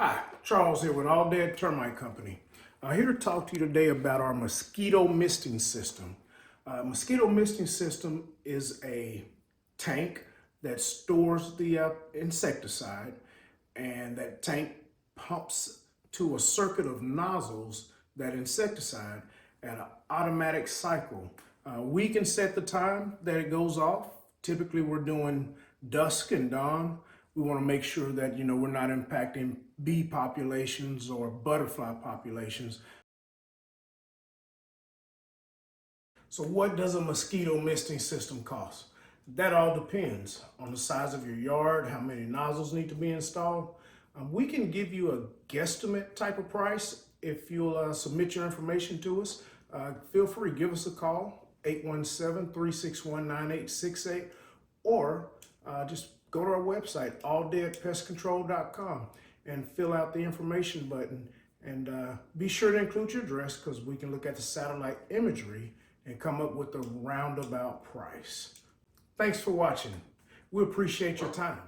Hi, Charles here with All Dead Termite Company. Here to talk to you today about our mosquito misting system. Mosquito misting system is a tank that stores the insecticide, and that tank pumps to a circuit of nozzles that insecticide at an automatic cycle. We can set the time that it goes off. Typically we're doing dusk and dawn. We want to make sure that we're not impacting bee populations or butterfly populations. So what does a mosquito misting system cost? That all depends on the size of your yard, how many nozzles need to be installed. We can give you a guesstimate type of price if you'll submit your information to us. Feel free, give us a call, 817-361-9868, or just go to our website, alldeadpestcontrol.com, and fill out the information button. And be sure to include your address, because we can look at the satellite imagery and come up with a roundabout price. Thanks for watching. We appreciate your time.